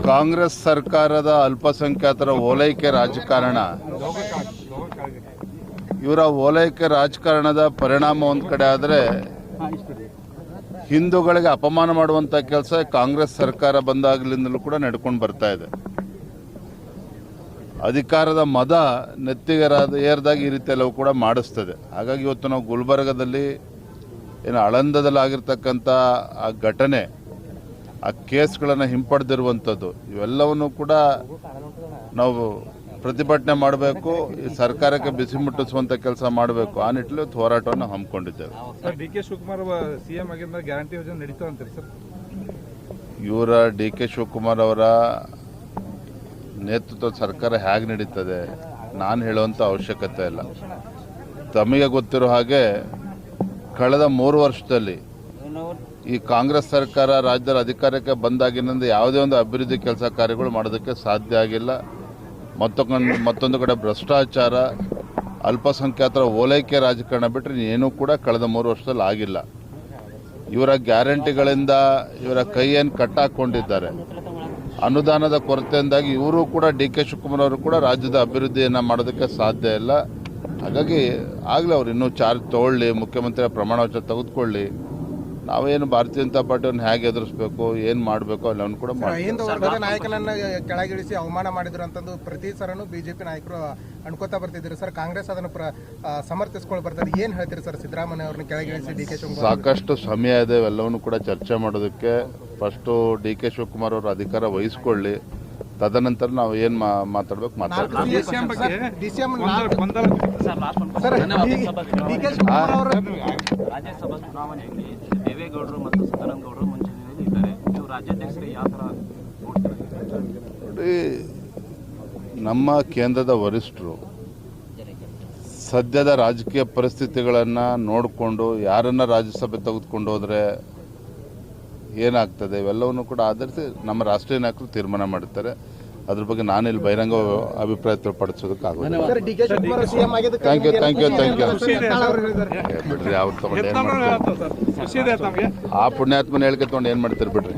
ಕಾಂಗ್ರೆಸ್ ಸರ್ಕಾರದ ಅಲ್ಪಸಂಖ್ಯಾತರ ಓಲೈಕೆ ರಾಜಕಾರಣ, ಇವರ ಓಲೈಕೆ ರಾಜಕಾರಣದ ಪರಿಣಾಮ ಒಂದು ಕಡೆ ಆದರೆ ಹಿಂದೂಗಳಿಗೆ ಅಪಮಾನ ಮಾಡುವಂಥ ಕೆಲಸ ಕಾಂಗ್ರೆಸ್ ಸರ್ಕಾರ ಬಂದಾಗಲಿಂದಲೂ ಕೂಡ ನಡ್ಕೊಂಡು ಬರ್ತಾ ಇದೆ. ಅಧಿಕಾರದ ಮದ ನೆತ್ತಿಗೆ ಏರಿದಾಗ ಈ ರೀತಿ ಎಲ್ಲವೂ ಕೂಡ ಮಾಡಿಸ್ತದೆ. ಹಾಗಾಗಿ ಇವತ್ತು ನಾವು ಗುಲ್ಬರ್ಗದಲ್ಲಿ ಏನು ಆಳಂದದಲ್ಲಿ ಆಗಿರ್ತಕ್ಕಂಥ ಆ ಘಟನೆ, ಆ ಕೇಸ್ಗಳನ್ನು ಹಿಂಪಡೆದಿರುವಂಥದ್ದು, ಇವೆಲ್ಲವನ್ನು ಕೂಡ ನಾವು ಪ್ರತಿಭಟನೆ ಮಾಡಬೇಕು, ಈ ಸರ್ಕಾರಕ್ಕೆ ಬಿಸಿ ಮುಟ್ಟಿಸುವಂಥ ಕೆಲಸ ಮಾಡಬೇಕು. ಆ ನಿಟ್ಟಿನಲ್ಲಿ ಹೋರಾಟವನ್ನು ಹಮ್ಮಿಕೊಂಡಿದ್ದೇವೆ. Sir, D K Shivakumar CM ಆಗಿದ್ದ ಗ್ಯಾರಂಟಿ ಯೋಜನೆ ನಡೀತಾ ಅಂತಾರೆ ಸರ್. ಇವರ ಡಿ ಕೆ ಶಿವಕುಮಾರ್ ಅವರ ನೇತೃತ್ವದ ಸರ್ಕಾರ ಹೇಗೆ ನಡೀತದೆ ನಾನು ಹೇಳುವಂಥ ಅವಶ್ಯಕತೆ ಇಲ್ಲ. ತಮಗೆ ಗೊತ್ತಿರೋ ಹಾಗೆ ಕಳೆದ 3 ವರ್ಷದಲ್ಲಿ ಈ ಕಾಂಗ್ರೆಸ್ ಸರ್ಕಾರ ರಾಜ್ಯದ ಅಧಿಕಾರಕ್ಕೆ ಬಂದಾಗಿನಿಂದ ಯಾವುದೇ ಒಂದು ಅಭಿವೃದ್ಧಿ ಕೆಲಸ ಕಾರ್ಯಗಳು ಮಾಡೋದಕ್ಕೆ ಸಾಧ್ಯ ಆಗಿಲ್ಲ. ಮತ್ತೊಂದು ಕಡೆ ಭ್ರಷ್ಟಾಚಾರ, ಅಲ್ಪಸಂಖ್ಯಾತರ ಓಲೈಕೆ ರಾಜಕಾರಣ ಬಿಟ್ಟರೆ ಏನೂ ಕೂಡ ಕಳೆದ 3 ವರ್ಷದಲ್ಲಿ ಆಗಿಲ್ಲ. ಇವರ ಗ್ಯಾರಂಟಿಗಳಿಂದ ಇವರ ಕೈಯನ್ನು ಕಟ್ಟಾಕೊಂಡಿದ್ದಾರೆ. ಅನುದಾನದ ಕೊರತೆಯಿಂದಾಗಿ ಇವರು ಕೂಡ ಡಿ ಕೆ ಶಿವಕುಮಾರ್ ಅವರು ಕೂಡ ರಾಜ್ಯದ ಅಭಿವೃದ್ಧಿಯನ್ನು ಮಾಡೋದಕ್ಕೆ ಸಾಧ್ಯ ಇಲ್ಲ. ಹಾಗಾಗಿ ಆಗಲೇ ಅವ್ರು ಇನ್ನೂ ಚಾರ್ಜ್ ತಗೊಳ್ಳಿ, ಮುಖ್ಯಮಂತ್ರಿಯ ಪ್ರಮಾಣ ವಚನ ತೆಗೆದುಕೊಳ್ಳಿ, ನಾವೇನು ಭಾರತೀಯ ಜನತಾ ಪಾರ್ಟಿಯನ್ನು ಹೇಗೆ ಎದುರಿಸಬೇಕು, ಏನು ಮಾಡಬೇಕು ಎಲ್ಲವನ್ನು ಕೂಡ ಮಾಡಿ. ನಾಯಕನನ್ನ ಕೆಳಗಿಳಿಸಿ ಅವಮಾನ ಮಾಡಿದ್ರು ಅಂತಂದು ಪ್ರತಿ ಸರನು ಬಿಜೆಪಿ ನಾಯಕರು ಅನ್ಕೋತಾ ಬರ್ತಿದ್ರು ಸರ್. ಕಾಂಗ್ರೆಸ್ ಅದನ್ನು ಸಮರ್ಥಿಸ್ಕೊಂಡು ಬರ್ತಾರೆ. ಏನು ಹೇಳ್ತೀರಿ ಸರ್ ಸಿದ್ದರಾಮಯ್ಯ ಅವ್ರನ್ನ ಕೆಳಗಿಳಿಸಿ ಡಿ ಕೆ ಶಿವಕುಮಾರ್? ಸಾಕಷ್ಟು ಸಮಯ ಇದೆ ಎಲ್ಲವನ್ನು ಕೂಡ ಚರ್ಚೆ ಮಾಡೋದಕ್ಕೆ. ಫಸ್ಟು ಡಿ ಕೆ ಶಿವಕುಮಾರ್ ಅವರು ಅಧಿಕಾರ ವಹಿಸ್ಕೊಳ್ಳಿ, ತದನಂತರ ನಾವು ಏನು ಮಾತಾಡ್ಬೇಕು ಮಾತಾಡ್ತೀವಿ. ರಾಜ್ಯಸಭಾ ಚುನಾವಣೆಯಲ್ಲಿ ದೇವೇಗೌಡರು ಮತ್ತು ಸದಾನಂದ ಗೌಡರು ಮುಂಚೂಣಿಯಲ್ಲಿ ಇದ್ದಾರೆ. ನೀವು ರಾಜ್ಯಾಧ್ಯಕ್ಷರಿಗೆ ಯಾವ ಥರ ನೋಡಿ, ನಮ್ಮ ಕೇಂದ್ರದ ವರಿಷ್ಠರು ಸದ್ಯದ ರಾಜಕೀಯ ಪರಿಸ್ಥಿತಿಗಳನ್ನು ನೋಡಿಕೊಂಡು ಯಾರನ್ನ ರಾಜ್ಯಸಭೆ ತೆಗೆದುಕೊಂಡು ಹೋದರೆ ಏನಾಗ್ತದೆ ಇವೆಲ್ಲವನ್ನು ಕೂಡ ಆಧರಿಸಿ ನಮ್ಮ ರಾಷ್ಟ್ರೀಯ ನಾಯಕರು ತೀರ್ಮಾನ ಮಾಡುತ್ತಾರೆ. ಅದ್ರ ಬಗ್ಗೆ ನಾನಿಲ್ಲಿ ಬಹಿರಂಗ ಅಭಿಪ್ರಾಯ ವ್ಯಕ್ತಪಡಿಸೋದಕ್ಕಾಗೋದಿಲ್ಲ. ಥ್ಯಾಂಕ್ ಯು ಬಿಡ್ರಿ. ಅವ್ರು ತಗೊಂಡು ಏನು ಮಾಡ್ತಾರೆ, ಆ ಪುಣ್ಯಾತ್ಮನ ಹೇಳಿಕೆ ತೊಗೊಂಡು ಏನು ಮಾಡ್ತಾರೆ ಬಿಡ್ರಿ.